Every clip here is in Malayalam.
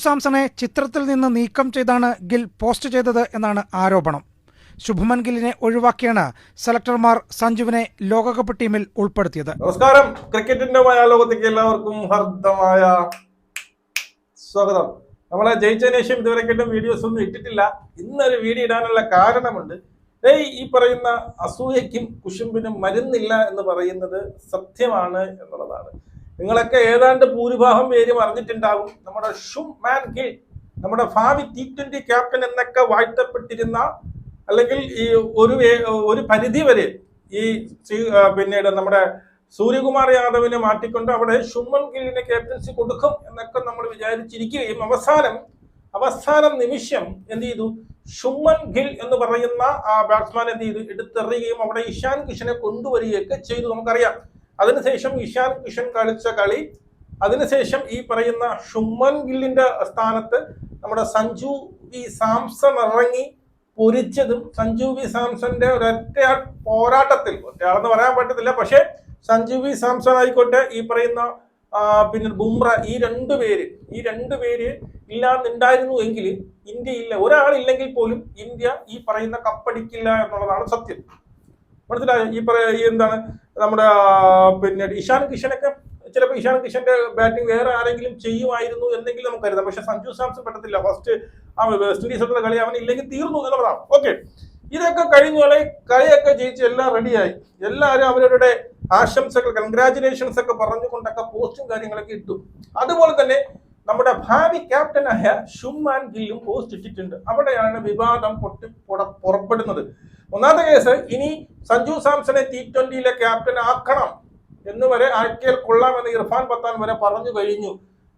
സാംസണെ ചിത്രത്തിൽ നിന്ന് നീക്കം ചെയ്താണ് ഗിൽ പോസ്റ്റ് ചെയ്തത് എന്നാണ് ആരോപണം. ശുഭ്മൻ ഗില്ലിനെ ഒഴിവാക്കിയാണ് സെലക്ടർമാർ സഞ്ജുവിനെ ലോകകപ്പ് ടീമിൽ ഉൾപ്പെടുത്തിയത്. നമസ്കാരം, ക്രിക്കറ്റിന്റെ ലോകത്തേക്ക് എല്ലാവർക്കും ഹർദ്ദമായ സ്വാഗതം. നമ്മളെ ജയിച്ചതിന് ശേഷം ഇതുവരെ വീഡിയോസ് ഒന്നും ഇട്ടിട്ടില്ല. ഇന്നൊരു വീഡിയോ ഇടാനുള്ള കാരണമുണ്ട്. ഈ പറയുന്ന അസൂയയ്ക്കും കുശുമ്പിനും മരുന്നില്ല എന്ന് പറയുന്നത് സത്യമാണ് എന്നുള്ളതാണ്. നിങ്ങളൊക്കെ ഏതാണ്ട് ഭൂരിഭാഗം പേരും അറിഞ്ഞിട്ടുണ്ടാകും. നമ്മുടെ ശുഭ്മാൻ ഗിൽ, നമ്മുടെ ഭാവി T20 ക്യാപ്റ്റൻ എന്നൊക്കെ വാഴ്ത്തപ്പെട്ടിരുന്ന, അല്ലെങ്കിൽ ഈ ഒരു പരിധി വരെ ഈ പിന്നീട് നമ്മുടെ സൂര്യകുമാർ യാദവിനെ മാറ്റിക്കൊണ്ട് അവിടെ ശുഭ്മൻ ഗില്ലിനെ ക്യാപ്റ്റൻസി കൊടുക്കും എന്നൊക്കെ നമ്മൾ വിചാരിച്ചിരിക്കുകയും അവസാനം നിമിഷം എന്ത് ചെയ്തു, ശുഭ്മൻ ഗിൽ എന്ന് പറയുന്ന ആ ബാറ്റ്സ്മാൻ എന്ത് ചെയ്തു, എടുത്തെറിയുകയും അവിടെ ഇഷാൻ കിഷനെ കൊണ്ടുവരികയൊക്കെ ചെയ്തു. നമുക്കറിയാം. അതിനുശേഷം ഇഷാൻ കിഷൻ കളിച്ച കളി, അതിനുശേഷം ഈ പറയുന്ന ശുഭ്മൻ ഗില്ലിന്റെ സ്ഥാനത്ത് നമ്മുടെ സഞ്ജു വി സാംസൺ ഇറങ്ങി പൊരിച്ചതും, സഞ്ജു വി സാംസന്റെ ഒരൊറ്റ പോരാട്ടത്തിൽ, ഒറ്റയാളെന്ന് പറയാൻ പറ്റത്തില്ല, പക്ഷെ സഞ്ജു വി സാംസൺ ആയിക്കോട്ടെ, ഈ പറയുന്ന പിന്നെ ബുംറ, ഈ രണ്ടുപേര് ഇല്ലാന്നുണ്ടായിരുന്നു എങ്കിൽ ഇന്ത്യ ഇല്ല, ഒരാളില്ലെങ്കിൽ പോലും ഇന്ത്യ ഈ പറയുന്ന കപ്പടിക്കില്ല എന്നുള്ളതാണ് സത്യം. മനസ്സിലായോ? ഈ എന്താണ് നമ്മുടെ പിന്നെ ഇഷാൻ കിഷനൊക്കെ ചിലപ്പോൾ ഇഷാൻ കിഷന്റെ ബാറ്റിംഗ് വേറെ ആരെങ്കിലും ചെയ്യുമായിരുന്നു എന്നെങ്കിലും നമുക്ക് കരുതാം. പക്ഷെ സഞ്ജു സാംസൺ പറ്റത്തില്ല. ഫസ്റ്റ് വെസ്റ്റ് ഇൻഡീസിലുള്ള കളി അവൻ ഇല്ലെങ്കിൽ തീർന്നു എന്നുള്ളതാണ്. ഓക്കെ, ഇതൊക്കെ കഴിഞ്ഞു, കളിയൊക്കെ ജയിച്ച് എല്ലാം റെഡിയായി. എല്ലാവരും അവരവരുടെ ആശംസകൾ, കൺഗ്രാചുലേഷൻസ് ഒക്കെ പറഞ്ഞുകൊണ്ടൊക്കെ പോസ്റ്റും കാര്യങ്ങളൊക്കെ ഇട്ടു. അതുപോലെ തന്നെ നമ്മുടെ ഭാവി ക്യാപ്റ്റനായ ശുഭ്മാൻ ഗില്ലും പോസ്റ്റ് ഇട്ടിട്ടുണ്ട്. അവിടെയാണ് വിവാദം പുറപ്പെടുന്നത്. ഒന്നാമത്തെ കേസ്, ഇനി സഞ്ജു സാംസണെ T20 ക്യാപ്റ്റൻ ആക്കണം എന്ന് വരെ ആക്കിയാൽ കൊള്ളാമെന്ന് ഇർഫാൻ പത്താൻ വരെ പറഞ്ഞു കഴിഞ്ഞു.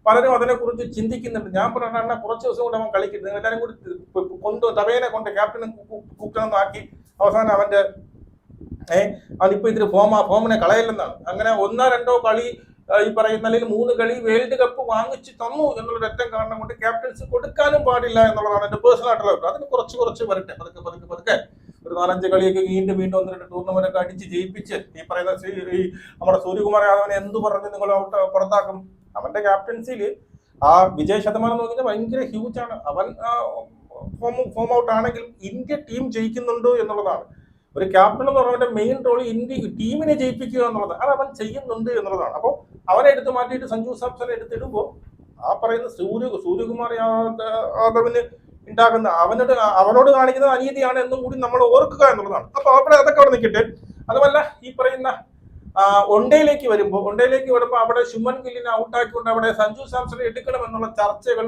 പലരും അതിനെക്കുറിച്ച് ചിന്തിക്കുന്നുണ്ട്. ഞാൻ പറഞ്ഞ കുറച്ച് ദിവസം കൊണ്ട് അവൻ കളിക്കുന്നത്, എല്ലാവരും കൂടി തവേനെ കൊണ്ട് ക്യാപ്റ്റനും കുക്കണമെന്നാക്കി അവസാനം അവന്റെ അവനിപ്പോ ഇതിന് ഫോമിനെ കളയില്ലെന്നാണ്. അങ്ങനെ 1-2 കളി ഈ പറയുന്ന, അല്ലെങ്കിൽ 3 കളി വേൾഡ് കപ്പ് വാങ്ങിച്ചു തന്നു എന്നുള്ള ഒറ്റ കാരണം കൊണ്ട് ക്യാപ്റ്റൻസി കൊടുക്കാനും പാടില്ല എന്നുള്ളതാണ് എന്റെ പേഴ്സണൽ ആയിട്ടുള്ള അഭിപ്രായം. അതിന് കുറച്ച് വരട്ടെ, പതുക്കെ ഒരു 4-5 കളിയൊക്കെ വീണ്ടും 1-2 ടൂർണമെന്റ് ഒക്കെ അടിച്ച് ജയിപ്പിച്ച് ഈ പറയുന്ന നമ്മുടെ സൂര്യകുമാർ യാദവിനെ എന്തു പറഞ്ഞ് നിങ്ങൾ പുറത്താക്കും? അവന്റെ ക്യാപ്റ്റൻസിയിൽ ആ വിജയ ശതമാനം നോക്കിയാൽ ഭയങ്കര ഹ്യൂജ് ആണ്. അവൻ ഫോം ഔട്ട് ആണെങ്കിൽ ഇന്ത്യ ടീം ജയിക്കുന്നുണ്ടോ എന്നുള്ളതാണ്. ഒരു ക്യാപ്റ്റൻ എന്ന് പറഞ്ഞവന്റെ മെയിൻ റോൾ ഇന്ത്യ ടീമിനെ ജയിപ്പിക്കുക എന്നുള്ളത്, അത് അവൻ ചെയ്യുന്നുണ്ട് എന്നുള്ളതാണ്. അപ്പോൾ അവനെ എടുത്ത് മാറ്റിയിട്ട് സഞ്ജു സാംസനെ എടുത്തിടുമ്പോൾ ആ പറയുന്ന സൂര്യകുമാർ യാദവിന് ഉണ്ടാക്കുന്ന അവനോട് കാണിക്കുന്ന അനീതിയാണ് എന്നും കൂടി നമ്മൾ ഓർക്കുക എന്നുള്ളതാണ്. അപ്പൊ അതൊക്കെ അവിടെ നിൽക്കട്ടെ. അതുമല്ല, ഈ പറയുന്ന ഒണ്ടയിലേക്ക് വരുമ്പോൾ അവിടെ ശുഭ്മൻ ഗില്ലിനെ ഔട്ടാക്കിക്കൊണ്ട് അവിടെ സഞ്ജു സാംസനെ എടുക്കണം എന്നുള്ള ചർച്ചകൾ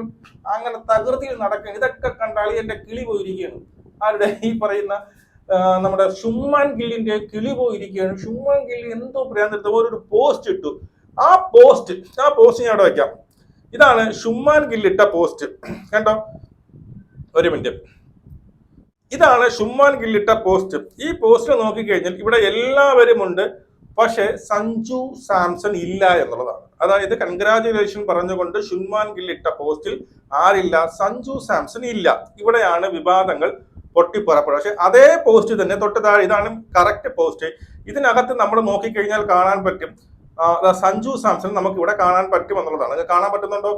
അങ്ങനെ തകൃതിയിൽ നടക്കുക. ഇതൊക്കെ കണ്ടാൽ എന്റെ കിളി പോയിരിക്കുകയാണ്. ആരുടെ? ഈ പറയുന്ന നമ്മുടെ ശുഭ്മാൻ ഗില്ലിന്റെ കിളി പോയിരിക്കുകയാണ്. ശുഭ്മാൻ ഗില്ലി എന്തോ പറയാൻ ഒരു പോസ്റ്റ് ഇട്ടു. ആ പോസ്റ്റ് ഞാൻ അവിടെ വയ്ക്കാം. ഇതാണ് ശുഭ്മാൻ ഗില്ലിട്ട പോസ്റ്റ്. കണ്ടോ? ഒരു മിനിറ്റ്. ഇതാണ് ശുഭ്മാൻ ഗില്ലിട്ട പോസ്റ്റ്. ഈ പോസ്റ്റ് നോക്കിക്കഴിഞ്ഞാൽ ഇവിടെ എല്ലാവരും ഉണ്ട്, പക്ഷെ സഞ്ജു സാംസൺ ഇല്ല എന്നുള്ളതാണ്. അതായത് കൺഗ്രാജുലേഷൻ പറഞ്ഞുകൊണ്ട് ശുഭ്മാൻ ഗില്ലിട്ട പോസ്റ്റിൽ ആരില്ല? സഞ്ജു സാംസൺ ഇല്ല. ഇവിടെയാണ് വിവാദങ്ങൾ പൊട്ടിപ്പുറപ്പെടുക. പക്ഷെ അതേ പോസ്റ്റ് തന്നെ തൊട്ട് താഴെ, ഇതാണ് കറക്റ്റ് പോസ്റ്റ്. ഇതിനകത്ത് നമ്മൾ നോക്കിക്കഴിഞ്ഞാൽ കാണാൻ പറ്റും സഞ്ജു സാംസൺ നമുക്ക് ഇവിടെ കാണാൻ പറ്റും എന്നുള്ളതാണ്. അത് കാണാൻ പറ്റുന്നുണ്ടോ?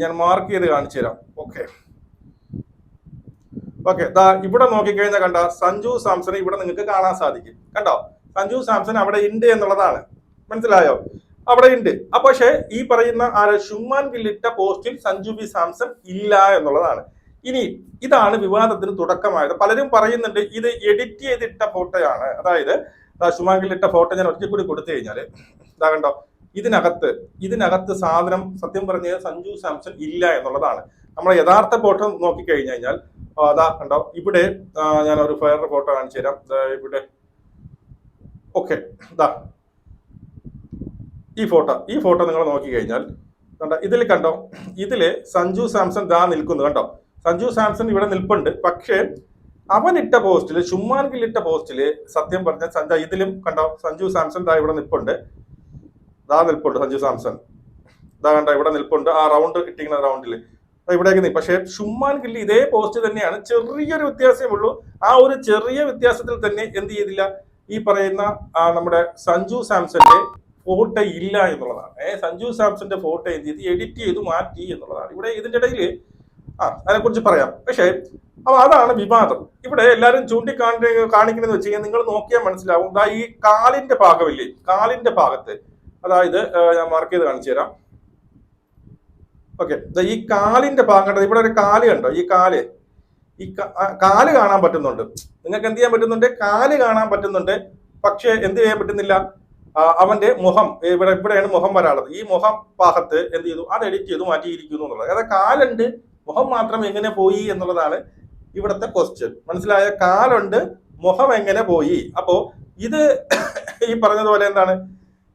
ഞാൻ മാർക്ക് ചെയ്ത് കാണിച്ചു തരാം. ഓക്കെ, ഇവിടെ നോക്കിക്കഴിഞ്ഞാൽ കണ്ട സഞ്ജു സാംസൺ ഇവിടെ നിങ്ങൾക്ക് കാണാൻ സാധിക്കും. കണ്ടോ? സഞ്ജു സാംസൺ അവിടെ ഉണ്ട് എന്നുള്ളതാണ്. മനസ്സിലായോ? അവിടെ ഉണ്ട്. പക്ഷേ ഈ പറയുന്ന ശുഭ്മാൻ ഗില്ലിട്ട പോസ്റ്റിൽ സഞ്ജു വി സാംസൺ ഇല്ല എന്നുള്ളതാണ്. ഇനി ഇതാണ് വിവാദത്തിന് തുടക്കമായത്. പലരും പറയുന്നുണ്ട് ഇത് എഡിറ്റ് ചെയ്തിട്ട ഫോട്ടോയാണ്. അതായത് ശുഭ്മാൻ ഗില്ലിട്ട ഫോട്ടോ ഞാൻ ഒരിക്കൽ കൂടി കൊടുത്തു കഴിഞ്ഞാൽ ഇതാ കണ്ടോ, ഇതിനകത്ത് സാധനം സത്യം പറഞ്ഞ സഞ്ജു സാംസൺ ഇല്ല എന്നുള്ളതാണ്. നമ്മൾ യഥാർത്ഥ ഫോട്ടോ നോക്കിക്കഴിഞ്ഞാൽ അതാ കണ്ടോ, ഇവിടെ ഞാൻ ഒരു ഫയറിന്റെ ഫോട്ടോ കാണിച്ചു തരാം. ഇവിടെ ഓക്കെ, ഈ ഫോട്ടോ നിങ്ങൾ നോക്കിക്കഴിഞ്ഞാൽ കണ്ടോ, ഇതില് സഞ്ജു സാംസൺ നിൽക്കുന്നു. കണ്ടോ, സഞ്ജു സാംസൺ ഇവിടെ നിൽപ്പുണ്ട്. പക്ഷേ അവനിട്ട പോസ്റ്റില്, ശുഭ്മാൻ ഗില്ലിട്ട പോസ്റ്റില് സത്യം പറഞ്ഞ ഇതിലും കണ്ടോ സഞ്ജു സാംസൺ ഇവിടെ നിൽപ്പുണ്ട്. സഞ്ജു സാംസൺ കണ്ടോ ഇവിടെ നിൽപ്പുണ്ട്. ആ റൗണ്ട് ഇട്ടിരിക്കുന്ന റൗണ്ടില് ഇവിടേക്ക്. പക്ഷെ ശുഭ്മാൻ ഗില്ലി ഇതേ പോസ്റ്റ് തന്നെയാണ്, ചെറിയൊരു വ്യത്യാസമേ ഉള്ളൂ. ആ ഒരു ചെറിയ വ്യത്യാസത്തിൽ തന്നെ എന്ത് ചെയ്തില്ല, ഈ പറയുന്ന നമ്മുടെ സഞ്ജു സാംസന്റെ ഫോട്ടോ ഇല്ല എന്നുള്ളതാണ്. സഞ്ജു സാംസന്റെ ഫോട്ടോ എന്ത് ചെയ്ത് എഡിറ്റ് ചെയ്ത് മാറ്റി എന്നുള്ളതാണ്. ഇവിടെ ഇതിന്റെ ഇടയിൽ അതിനെക്കുറിച്ച് പറയാം. പക്ഷേ അപ്പൊ അതാണ് വിവാദം. ഇവിടെ എല്ലാവരും കാണിക്കുന്നത് വെച്ച് കഴിഞ്ഞാൽ നിങ്ങൾ നോക്കിയാൽ മനസ്സിലാവും. ഈ കാലിന്റെ ഭാഗമില്ലേ, കാലിന്റെ ഭാഗത്ത്, അതായത് ഞാൻ മാർക്ക് ചെയ്ത് കാണിച്ചു തരാം. ഓക്കെ, ഈ കാലിന്റെ ഭാഗം, ഇവിടെ ഒരു കാല് കണ്ടോ, ഈ കാല് കാണാൻ പറ്റുന്നുണ്ട്. നിങ്ങൾക്ക് എന്ത് ചെയ്യാൻ പറ്റുന്നുണ്ട്? കാല് കാണാൻ പറ്റുന്നുണ്ട്. പക്ഷെ എന്ത് ചെയ്യാൻ പറ്റുന്നില്ല? അവന്റെ മുഖം, ഇവിടെയാണ് മുഖം വരാനുള്ളത്. ഈ മുഖം ഭാഗത്ത് എന്ത് ചെയ്തു? അത് എഡിറ്റ് ചെയ്തു മാറ്റിയിരിക്കുന്നു എന്നുള്ളത്. അതായത് കാലുണ്ട്, മുഖം മാത്രം എങ്ങനെ പോയി എന്നുള്ളതാണ് ഇവിടുത്തെ ക്വസ്റ്റ്യൻ. മനസ്സിലായ? കാലുണ്ട്, മുഖം എങ്ങനെ പോയി? അപ്പോ ഇത് ഈ പറഞ്ഞതുപോലെ എന്താണ്,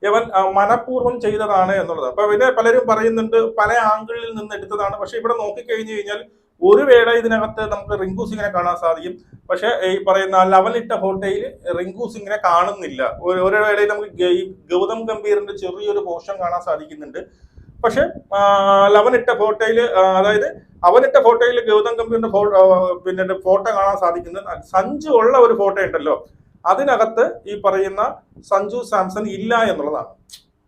ഇവൻ മനഃപൂർവ്വം ചെയ്തതാണ് എന്നുള്ളത്. അപ്പൊ പിന്നെ പലരും പറയുന്നുണ്ട് പല ആംഗിളിൽ നിന്ന് എടുത്തതാണ്. പക്ഷെ ഇവിടെ നോക്കിക്കഴിഞ്ഞു കഴിഞ്ഞാൽ ഒരു വേള ഇതിനകത്ത് നമുക്ക് റിങ്കു സിങ്ങിനെ കാണാൻ സാധിക്കും. പക്ഷെ ഈ പറയുന്ന ലവനിട്ട ഫോട്ടോയിൽ റിങ്കു സിങ്ങിനെ കാണുന്നില്ല. ഒരു വേളയിൽ നമുക്ക് ഈ ഗൗതം ഗംഭീറിന്റെ ചെറിയൊരു പോർഷൻ കാണാൻ സാധിക്കുന്നുണ്ട്. പക്ഷെ ലവനിട്ട ഫോട്ടോയിൽ, അതായത് അവനിട്ട ഫോട്ടോയിൽ ഗൗതം ഗംഭീറിന്റെ ഫോട്ടോ കാണാൻ സാധിക്കുന്നത്. സഞ്ജു ഉള്ള ഒരു ഫോട്ടോ ഉണ്ടല്ലോ, അതിനകത്ത് ഈ പറയുന്ന സഞ്ജു സാംസൺ ഇല്ല എന്നുള്ളതാണ്.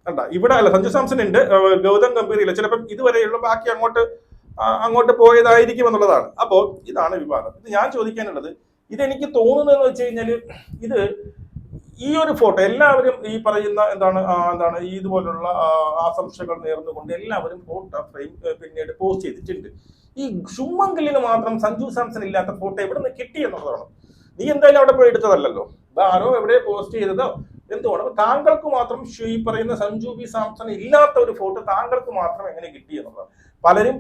കണ്ട, ഇവിടെ അല്ല, സഞ്ജു സാംസൺ ഉണ്ട്, ഗൗതം ഗംഭീർ ഇല്ല. ചിലപ്പം ഇതുവരെയുള്ള ബാക്കി അങ്ങോട്ട് പോയതായിരിക്കും എന്നുള്ളതാണ്. അപ്പോൾ ഇതാണ് വിവാദം. ഇത് ഞാൻ ചോദിക്കാനുള്ളത്, ഇതെനിക്ക് തോന്നുന്നതെന്ന് വെച്ച് കഴിഞ്ഞാല്, ഇത് ഈ ഒരു ഫോട്ടോ എല്ലാവരും ഈ പറയുന്ന എന്താണ് ഇതുപോലുള്ള ആശംസകൾ നേർന്നുകൊണ്ട് എല്ലാവരും ഫോട്ടോ ഫ്രെയിം പിന്നീട് പോസ്റ്റ് ചെയ്തിട്ടുണ്ട്. ഈ ശുഭ്മൻ ഗില്ലിന് മാത്രം സഞ്ജു സാംസൺ ഇല്ലാത്ത ഫോട്ടോ എവിടെ നിന്ന് കിട്ടി എന്നുള്ളതാണ്. നീ എന്തായാലും അവിടെ പോയി എടുത്തതല്ലോ, ആരോ എവിടെ പോസ്റ്റ് ചെയ്തതോ എന്തുകൊണ്ട് താങ്കൾക്ക് മാത്രം ഈ പറയുന്ന സഞ്ജു വി സാംസൺ ഇല്ലാത്ത ഒരു ഫോട്ടോ താങ്കൾക്ക് മാത്രം എങ്ങനെ കിട്ടി എന്നുള്ളതാണ്.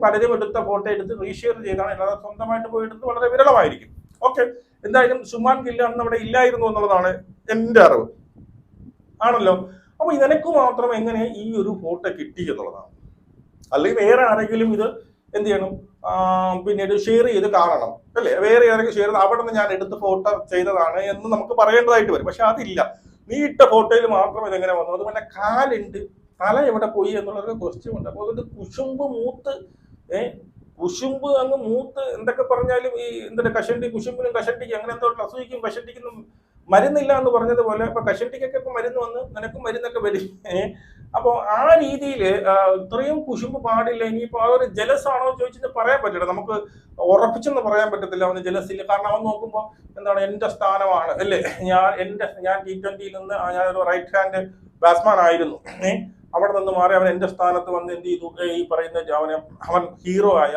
പലരും എടുത്ത ഫോട്ടോ എടുത്ത് റീഷെയർ ചെയ്താണ്, അല്ലാതെ സ്വന്തമായിട്ട് പോയി എടുത്ത് വളരെ വിരളമായിരിക്കും. ഓക്കെ, എന്തായാലും ശുഭ്മാൻ ഗിൽ അന്ന് അവിടെ ഇല്ലായിരുന്നു എന്നുള്ളതാണ് എന്റെ അറിവ്, ആണല്ലോ. അപ്പൊ നിനക്ക് മാത്രം എങ്ങനെ ഈ ഒരു ഫോട്ടോ കിട്ടി എന്നുള്ളതാണ്. അല്ലെങ്കിൽ വേറെ ആരെങ്കിലും ഇത് എന്ത് ചെയ്യണം, പിന്നീട് ഷെയർ ചെയ്ത് കാണണം, അല്ലേ? വേറെ ആരെങ്കിലും ഷെയർ ചെയ്ത് അവിടെ നിന്ന് ഞാൻ എടുത്ത് ഫോട്ടോ ചെയ്തതാണ് എന്ന് നമുക്ക് പറയേണ്ടതായിട്ട് വരും. പക്ഷെ അതില്ല, നീ ഇട്ട ഫോട്ടോയിൽ മാത്രം ഇതെങ്ങനെ വന്നു? അതുപോലെ കാലുണ്ട്, തല എവിടെ പോയി എന്നുള്ളൊരു ക്വസ്റ്റ്യൻ ഉണ്ട്. അപ്പോൾ അത് കുശുമ്പ് അങ്ങ് മൂത്ത് എന്തൊക്കെ പറഞ്ഞാലും ഈ എന്തൊക്കെ കുശുമ്പിനും കഷണ്ടിക്കും അങ്ങനെ എന്തോ അസൂയിക്കും കഷണ്ടിക്കും മരുന്നില്ല എന്ന് പറഞ്ഞതുപോലെ ഇപ്പൊ കഷണ്ടിക്കൊക്കെ ഇപ്പൊ മരുന്ന് വന്ന് നിനക്കും മരുന്നൊക്കെ വരും. അപ്പോൾ ആ രീതിയിൽ ഇത്രയും കുശുമ്പ് പാടില്ല. ഇനിയിപ്പോ അതൊരു ജലസ് ആണോ ചോദിച്ചെന്ന് പറയാൻ പറ്റില്ല, നമുക്ക് ഉറപ്പിച്ചെന്ന് പറയാൻ പറ്റത്തില്ല അവന് ജലസില്ല. കാരണം അവൻ നോക്കുമ്പോൾ എന്താണ്, എന്റെ സ്ഥാനമാണ്, അല്ലേ? ഞാൻ T20 നിന്ന് ഞാനൊരു റൈറ്റ് ഹാൻഡ് ബാറ്റ്സ്മാൻ ആയിരുന്നു. അവിടെ നിന്ന് മാറി അവൻ എന്റെ സ്ഥാനത്ത് വന്ന് എന്ത് ചെയ്തു? ഈ പറയുന്ന അവൻ ഹീറോ ആയി.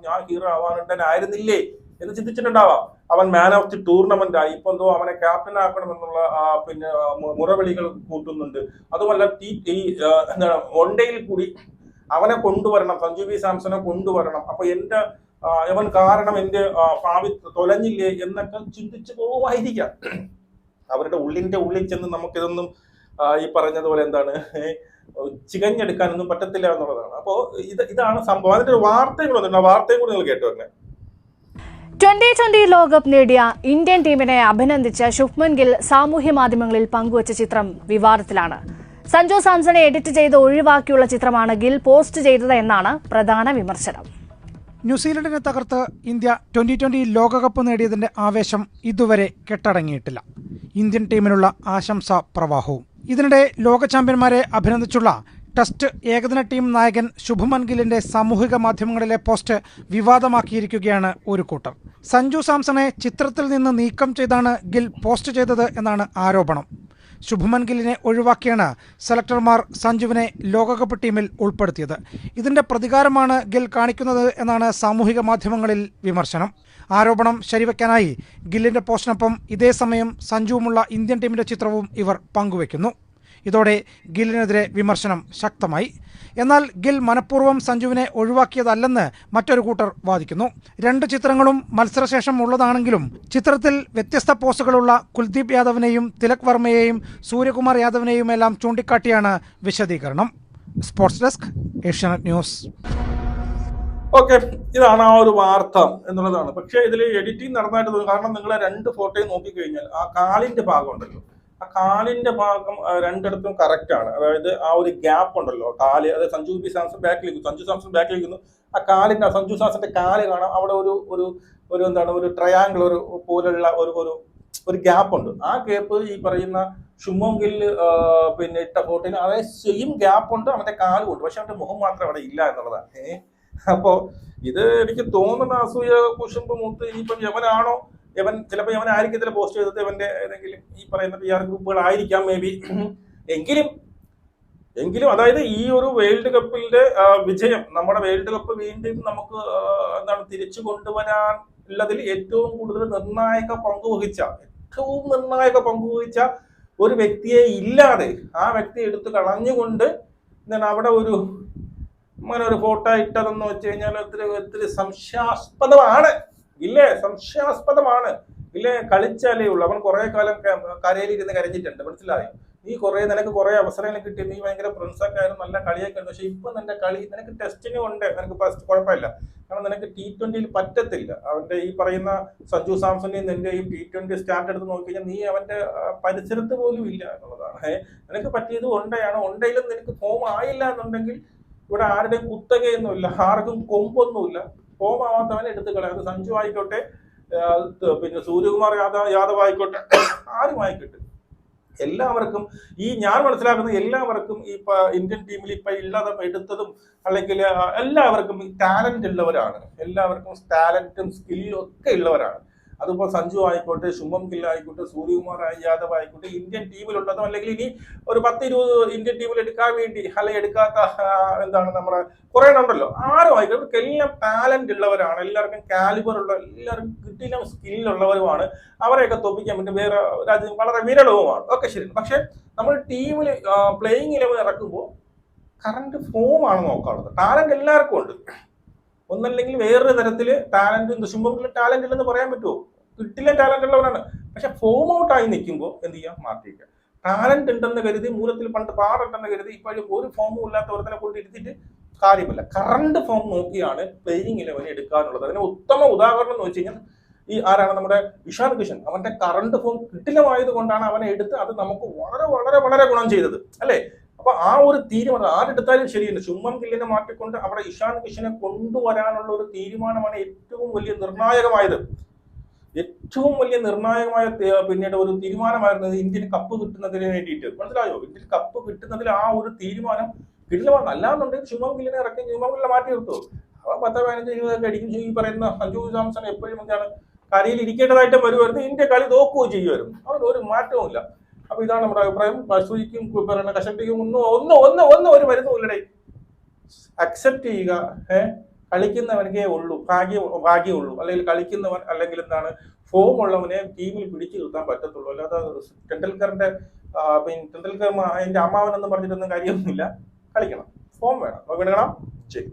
ഞാൻ ഹീറോ ആവാനുണ്ടായിരുന്നില്ലേ എന്ന് ചിന്തിച്ചിട്ടുണ്ടാവാം. അവൻ മാൻ ഓഫ് ദി ടൂർണമെന്റ് ആയി. ഇപ്പൊ എന്തോ അവനെ ക്യാപ്റ്റൻ ആക്കണമെന്നുള്ള പിന്നെ മുറവിളികൾ കൂട്ടുന്നുണ്ട്. അതുമല്ല എന്താണ്, വൺഡേയിൽ കൂടി അവനെ കൊണ്ടുവരണം, സഞ്ജു വി സാംസനെ കൊണ്ടുവരണം. അപ്പൊ അവൻ കാരണം എന്റെ ഭാവി തൊലഞ്ഞില്ലേ എന്നൊക്കെ ചിന്തിച്ചു പോകുമായിരിക്കാം. അവരുടെ ഉള്ളിൽ ചെന്ന് നമുക്കിതൊന്നും ഈ പറഞ്ഞതുപോലെ എന്താണ് ചികഞ്ഞെടുക്കാനൊന്നും പറ്റത്തില്ല എന്നുള്ളതാണ്. അപ്പോ ഇതാണ് സംഭവം. അതിന്റെ ഒരു വാർത്തയും കൂടെ വന്നിട്ടുണ്ട്. ആ വാർത്തയും കൂടി നിങ്ങൾ കേട്ടു തന്നെ. 2020 ലോകകപ്പ് നേടിയ ഇന്ത്യൻ ടീമിനെ അഭിനന്ദിച്ച് ശുഭ്മൻ ഗിൽ സാമൂഹ്യ മാധ്യമങ്ങളിൽ പങ്കുവച്ച ചിത്രം വിവാദത്തിലാണ്. സഞ്ജു സാംസണെ എഡിറ്റ് ചെയ്ത് ഒഴിവാക്കിയുള്ള ചിത്രമാണ് ഗിൽ പോസ്റ്റ് ചെയ്തത് എന്നാണ് പ്രധാന വിമർശനം. ന്യൂസിലൻഡിനെ തകർത്ത് ഇന്ത്യ 2020 ലോകകപ്പ് നേടിയതിന്റെ ആവേശം ഇതുവരെ കെട്ടടങ്ങിയിട്ടില്ല. ഇന്ത്യൻ ടീമിനുള്ള ആശംസാ പ്രവാഹവും. ഇതിനിടെ ലോക ചാമ്പ്യന്മാരെ അഭിനന്ദിച്ചുള്ള ടെസ്റ്റ് ഏകദിന ടീം നായകൻ ശുഭ്മൻ ഗില്ലിന്റെ സാമൂഹിക മാധ്യമങ്ങളിലെ പോസ്റ്റ് വിവാദമാക്കിയിരിക്കുകയാണ് ഒരു കൂട്ടർ. സഞ്ജു സാംസണെ ചിത്രത്തിൽ നിന്ന് നീക്കം ചെയ്താണ് ഗിൽ പോസ്റ്റ് ചെയ്തത് എന്നാണ് ആരോപണം. ശുഭ്മൻ ഗില്ലിനെ ഒഴിവാക്കിയാണ് സെലക്ടർമാർ സഞ്ജുവിനെ ലോകകപ്പ് ടീമിൽ ഉൾപ്പെടുത്തിയത്. ഇതിന്റെ പ്രതികാരമാണ് ഗിൽ കാണിക്കുന്നത് എന്നാണ് സാമൂഹിക മാധ്യമങ്ങളിൽ വിമർശനം. ആരോപണം ശരിവെക്കാനായി ഗില്ലിന്റെ പോസ്റ്റിനൊപ്പം ഇതേ സമയം സഞ്ജുവുമുള്ള ഇന്ത്യൻ ടീമിന്റെ ചിത്രവും ഇവർ പങ്കുവെക്കുന്നു. ഇതോടെ ഗില്ലിനെതിരെ വിമർശനം ശക്തമായി. എന്നാൽ ഗിൽ മനഃപൂർവ്വം സഞ്ജുവിനെ ഒഴിവാക്കിയതല്ലെന്ന് മറ്റൊരു കൂട്ടർ വാദിക്കുന്നു. രണ്ട് ചിത്രങ്ങളും മത്സരശേഷം ഉള്ളതാണെങ്കിലും ചിത്രത്തിൽ വ്യത്യസ്ത പോസുകളുള്ള കുൽദീപ് യാദവിനെയും തിലക് വർമ്മയെയും സൂര്യകുമാർ യാദവിനെയുമെല്ലാം ചൂണ്ടിക്കാട്ടിയാണ് വിശദീകരണം. Sports desk, Asianet news. Okay, ഇതാണ് ആ ഒരു വാർത്ത എന്നുള്ളതാണ്. പക്ഷെ ഇതിൽ എഡിറ്റിംഗ് നടന്നായിട്ട് തോന്നും. കാരണം നിങ്ങൾ രണ്ട് ഫോട്ടോയും നോക്കിക്കഴിഞ്ഞാൽ ആ കാലിന്റെ ഭാഗം ഉണ്ടല്ലോ, ആ കാലിന്റെ ഭാഗം രണ്ടിടത്തും കറക്റ്റ് ആണ്. അതായത് ആ ഒരു ഗ്യാപ്പ് ഉണ്ടല്ലോ, കാല്, അതായത് സഞ്ജു സാംസൺ ബാക്കിലിരിക്കുന്നു. ആ കാലിന്റെ, സഞ്ജു സാംസന്റെ കാല് കാണാം. അവിടെ ഒരു എന്താണ്, ഒരു ട്രയാങ്കിൾ, ഒരു പോലുള്ള ഒരു ഒരു ഗ്യാപ്പ് ഉണ്ട്. ആ ഗ്യാപ്പ് ഈ പറയുന്ന ശുഭ്മൻ ഗിൽ പിന്നെ ഇട്ട ഫോട്ടോന് അതേ സെയിം ഗ്യാപ്പ് ഉണ്ട്, അവന്റെ കാലും ഉണ്ട്, പക്ഷെ അവന്റെ മുഖം മാത്രം അവിടെ ഇല്ല എന്നുള്ളതാണ്. അപ്പോ ഇത് എനിക്ക് തോന്നുന്ന അസൂയ കുശുമ്പ് മൂത്ത് ഇനിയിപ്പം യവനാണോ, യവൻ ചിലപ്പോൾ യവനായിരിക്കത്തില്ല പോസ്റ്റ് ചെയ്തത്, യവന്റെ ഏതെങ്കിലും ഈ പറയുന്ന PR ഗ്രൂപ്പുകളായിരിക്കാം മേ ബി. എങ്കിലും അതായത് ഈ ഒരു വേൾഡ് കപ്പിന്റെ വിജയം, നമ്മുടെ വേൾഡ് കപ്പ് വീണ്ടും നമുക്ക് എന്താണ് തിരിച്ചു കൊണ്ടുവരാൻ ഉള്ളതിൽ ഏറ്റവും കൂടുതൽ നിർണായക പങ്കുവഹിച്ച ഒരു വ്യക്തിയെ ഇല്ലാതെ ആ വ്യക്തി എടുത്ത് കളഞ്ഞുകൊണ്ട് എന്താണ് അവിടെ അങ്ങനെ ഒരു ഫോട്ടോ ഇട്ടതെന്ന് വെച്ച് കഴിഞ്ഞാൽ ഒത്തിരി സംശയാസ്പദമാണ് ഇല്ലേ. കളിച്ചാലേ ഉള്ളൂ. അവൻ കുറെ കാലം കരയിലിരുന്ന് കരഞ്ഞിട്ടുണ്ട്, മനസ്സിലായോ? നിനക്ക് കുറെ അവസരങ്ങൾ കിട്ടി, നീ ഭയങ്കര പ്രിൻസൊക്കെ ആയിരുന്നു, നല്ല കളിയൊക്കെ ഉണ്ട്. പക്ഷെ ഇപ്പൊ നിന്റെ കളി നിനക്ക് ടെസ്റ്റിന് ഉണ്ട്, നിനക്ക് ഫസ്റ്റ് കുഴപ്പമില്ല, കാരണം നിനക്ക് T20 പറ്റത്തില്ല. അവന്റെ ഈ പറയുന്ന സഞ്ജു സാംസന്റെയും നിന്റെയും T20 സ്റ്റാർട്ട് എടുത്ത് നോക്കിക്കഴിഞ്ഞാൽ നീ അവന്റെ പരിസരത്ത് പോലും ഇല്ല എന്നുള്ളതാണ്. നിനക്ക് പറ്റിയത് ഒണ്ടയിലും നിനക്ക് ഫോം ആയില്ല എന്നുണ്ടെങ്കിൽ ഇവിടെ ആരുടെയും കുത്തകയൊന്നുമില്ല, ആർക്കും കൊമ്പൊന്നുമില്ല. ഫോം ആവാത്തവനെ എടുത്ത് കളയാം. അത് സഞ്ജു ആയിക്കോട്ടെ, പിന്നെ സൂര്യകുമാർ യാദവ് ആയിക്കോട്ടെ, ആരും ആയിക്കോട്ടെ, എല്ലാവർക്കും ഞാൻ മനസ്സിലാക്കുന്ന എല്ലാവർക്കും ഈ ഇന്ത്യൻ ടീമിൽ ഇപ്പൊ എടുത്തതും അല്ലെങ്കിൽ എല്ലാവർക്കും ടാലന്റ് ഉള്ളവരാണ്. എല്ലാവർക്കും ടാലന്റും സ്കില്ലും ഒക്കെ ഉള്ളവരാണ്. അതിപ്പോ സഞ്ജു ആയിക്കോട്ടെ, ശുഭം ഗിൽ ആയിക്കോട്ടെ, സൂര്യകുമാർ യാദവ് ആയിക്കോട്ടെ, ഇന്ത്യൻ ടീമിലുള്ളതോ അല്ലെങ്കിൽ ഇനി ഒരു 10-20 ഇന്ത്യൻ ടീമിൽ എടുക്കാൻ വേണ്ടി അല്ലെങ്കിൽ എടുക്കാത്ത എന്താണ് നമ്മുടെ കുറെ ഉണ്ടല്ലോ, ആരും ആയിക്കോട്ടെ, ഇവർക്ക് എല്ലാം ടാലന്റ് ഉള്ളവരാണ്. എല്ലാവർക്കും കാലിബർ ഉള്ള, എല്ലാവർക്കും കിട്ടിയ സ്കില്ലുള്ളവരുമാണ്. അവരെയൊക്കെ തോപ്പിക്കാൻ പറ്റും വേറെ രാജ്യം വളരെ വിരളവുമാണ്. ഓക്കെ, ശരി. പക്ഷെ നമ്മൾ ടീമിൽ പ്ലേയിങ് 11 ഇറക്കുമ്പോൾ കറന്റ് ഫോം ആണ് നോക്കാറുള്ളത്. ടാലന്റ് എല്ലാവർക്കും ഉണ്ട്, ഒന്നല്ലെങ്കിൽ വേറൊരു തരത്തില് ടാലന്റ്. ശുഭം ടാലന്റ് ഇല്ലെന്ന് പറയാൻ പറ്റുമോ? കിട്ടില്ല, ടാലന്റ് ഉള്ളവരാണ്. പക്ഷെ ഫോം ഔട്ട് ആയി നിൽക്കുമ്പോൾ എന്ത് ചെയ്യാം? മാറ്റിയിരിക്കാം. ടാലന്റ് ഉണ്ടെന്ന് കരുതി, മൂലത്തിൽ പണ്ട് പാടുണ്ടെന്ന് കരുതി ഇപ്പോഴും ഒരു ഫോമും ഇല്ലാത്തവരെ കൊണ്ട് ഇരുത്തിയിട്ട് കാര്യമില്ല. കറണ്ട് ഫോം നോക്കിയാണ് പ്ലേയിങ് 11 എടുക്കാനുള്ളത്. അതിന് ഉത്തമ ഉദാഹരണം എന്ന് വെച്ച് കഴിഞ്ഞാൽ ആരാണ്? നമ്മുടെ ഇഷാൻ കിഷൻ. അവന്റെ കറണ്ട് ഫോം കിട്ടിലമായത് കൊണ്ടാണ് അവനെ എടുത്ത് അത് നമുക്ക് വളരെ വളരെ വളരെ ഗുണം ചെയ്തത്, അല്ലേ? അപ്പൊ ആ ഒരു തീരുമാനം ആരെടുത്താലും ശരിയല്ല. ശുഭ്മൻ ഗില്ലിനെ മാറ്റിക്കൊണ്ട് അവിടെ ഇഷാൻ കിഷനെ കൊണ്ടുവരാനുള്ള ഒരു തീരുമാനമാണ് ഏറ്റവും വലിയ നിർണായകമായത്. പിന്നീട് ഒരു തീരുമാനമായിരുന്നത് ഇന്ത്യൻ കപ്പ് കിട്ടുന്നതിന് വേണ്ടിയിട്ട്. മനസ്സിലായോ? ഇന്ത്യൻ കപ്പ് കിട്ടുന്നതിൽ ആ ഒരു തീരുമാനം കിടിലമാണ്. അല്ലാന്നുണ്ടെങ്കിൽ ശുഭം ഗില്ലിനെ ഇറക്കി ശുഭം ഗില്ലിനെ മാറ്റി നിർത്തുമോ? അവൻ 10-15-20 അടിക്കും. ഈ പറയുന്ന സഞ്ജു സാംസൺ എപ്പോഴും എന്താണ് കരയിൽ ഇരിക്കേണ്ടതായിട്ടും വരുമായിരുന്നു. ഇന്ത്യ കളി തോക്കുകയോ ചെയ്യുമായിരുന്നു. അവർക്ക് ഒരു മാറ്റവും ഇല്ല. അപ്പൊ ഇതാണ് നമ്മുടെ അഭിപ്രായം. അസൂയിക്കും പറയുന്ന കഷണ്ടിക്കും ഒന്നും ഒരു മരുന്നുമില്ലടേ. അക്സെപ്റ്റ് ചെയ്യുക. കളിക്കുന്നവനക്കേ ഉള്ളൂ ഭാഗ്യമുള്ളൂ. അല്ലെങ്കിൽ കളിക്കുന്നവൻ അല്ലെങ്കിൽ എന്താണ് ഫോം ഉള്ളവനെ ടീമിൽ പിടിച്ചു നിർത്താൻ പറ്റത്തുള്ളൂ. അല്ലാതെ ടെണ്ടുൽക്കറിന്റെ ടെണ്ടുൽക്കർ അതിന്റെ അമ്മാവനെന്ന് പറഞ്ഞിട്ടൊന്നും കാര്യമൊന്നുമില്ല. കളിക്കണം, ഫോം വേണം, ശരി.